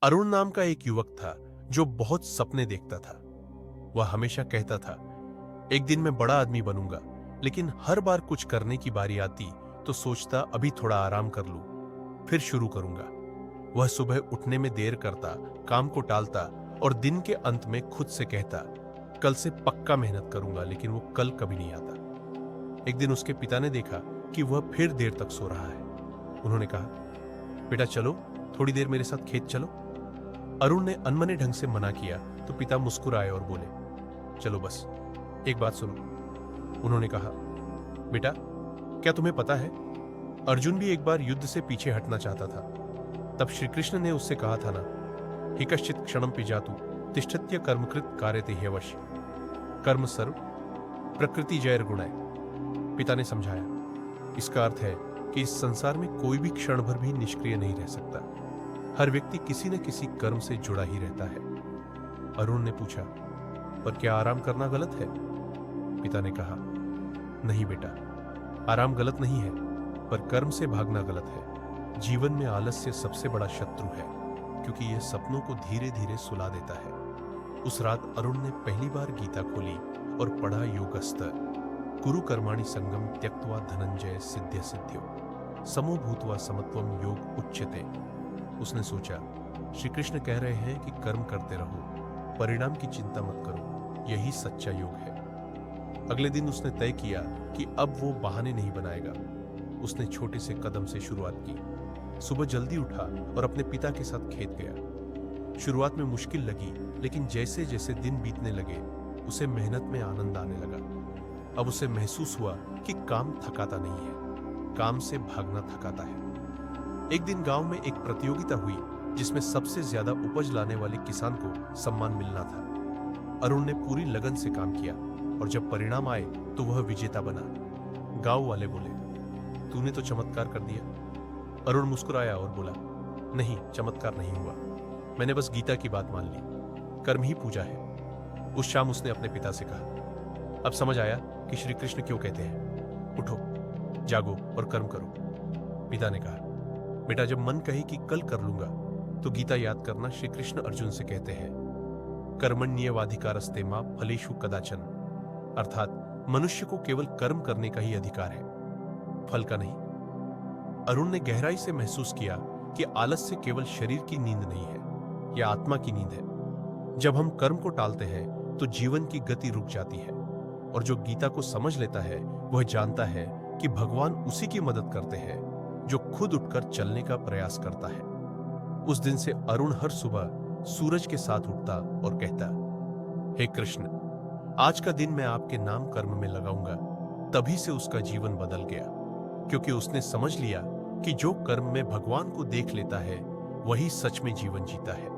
अरुण नाम का एक युवक था जो बहुत सपने देखता था। वह हमेशा कहता था, एक दिन मैं बड़ा आदमी बनूंगा, लेकिन हर बार कुछ करने की बारी आती तो सोचता अभी थोड़ा आराम कर लूं, फिर शुरू करूंगा। वह सुबह उठने में देर करता, काम को टालता और दिन के अंत में खुद से कहता, कल से पक्का मेहनत करूंगा, लेकिन वो कल कभी नहीं आता। एक दिन उसके पिता ने देखा कि वह फिर देर तक सो रहा है। उन्होंने कहा, बेटा चलो, थोड़ी देर मेरे साथ खेत चलो। अरुण ने अनमने ढंग से मना किया तो पिता मुस्कुराए और बोले, चलो बस एक बात सुनो। उन्होंने कहा, बेटा क्या तुम्हें पता है, अर्जुन भी एक बार युद्ध से पीछे हटना चाहता था। तब श्री कृष्ण ने उससे कहा था ना, हि कश्चित् क्षणम पिजातु तिष्ठत्य कर्मकृत कार्यते ह्यवश्य कर्म सर्व प्रकृति जैर गुणाय। पिता ने समझाया, इसका अर्थ है कि इस संसार में कोई भी क्षण भर भी निष्क्रिय नहीं रह सकता। हर व्यक्ति किसी न किसी कर्म से जुड़ा ही रहता है। अरुण ने पूछा, पर क्या आराम करना गलत है? पिता ने कहा, नहीं बेटा, आराम गलत नहीं है, पर कर्म से भागना गलत है। जीवन में आलस्य सबसे बड़ा शत्रु है, क्योंकि यह सपनों को धीरे धीरे सुला देता है। उस रात अरुण ने पहली बार गीता खोली और पढ़ा योगस्थ कुरु कर्माणि संगम त्यक्त्वा धनंजय सिद्ध्य सिद्ध्यो समो भूत्वा समत्वम योग उच्यते। उसने सोचा, श्री कृष्ण कह रहे हैं कि कर्म करते रहो, परिणाम की चिंता मत करो, यही सच्चा योग है। अगले दिन उसने तय किया कि अब वो बहाने नहीं बनाएगा। उसने छोटे से कदम से शुरुआत की। सुबह जल्दी उठा और अपने पिता के साथ खेत गया। शुरुआत में मुश्किल लगी, लेकिन जैसे जैसे दिन बीतने लगे उसे मेहनत में आनंद आने लगा। अब उसे महसूस हुआ कि काम थकाता नहीं है, काम से भागना थकाता है। एक दिन गांव में एक प्रतियोगिता हुई जिसमें सबसे ज्यादा उपज लाने वाले किसान को सम्मान मिलना था। अरुण ने पूरी लगन से काम किया और जब परिणाम आए तो वह विजेता बना। गांव वाले बोले, तूने तो चमत्कार कर दिया। अरुण मुस्कुराया और बोला, नहीं, चमत्कार नहीं हुआ, मैंने बस गीता की बात मान ली, कर्म ही पूजा है। उस शाम उसने अपने पिता से कहा, अब समझ आया कि श्री कृष्ण क्यों कहते हैं, उठो, जागो और कर्म करो। पिता ने कहा, बेटा जब मन कहे कि कल कर लूंगा तो गीता याद करना। श्री कृष्ण अर्जुन से कहते हैं, कर्मण्येवाधिकारस्ते मा फलेषु कदाचन, अर्थात मनुष्य को केवल कर्म करने का ही अधिकार है, फल का नहीं। अरुण ने गहराई से महसूस किया कि आलस्य केवल शरीर की नींद नहीं है, यह आत्मा की नींद है। जब हम कर्म को टालते हैं तो जीवन की गति रुक जाती है, और जो गीता को समझ लेता है वह जानता है कि भगवान उसी की मदद करते हैं जो खुद उठकर चलने का प्रयास करता है। उस दिन से अरुण हर सुबह सूरज के साथ उठता और कहता, हे कृष्ण, आज का दिन मैं आपके नाम कर्म में लगाऊंगा। तभी से उसका जीवन बदल गया, क्योंकि उसने समझ लिया कि जो कर्म में भगवान को देख लेता है वही सच में जीवन जीता है।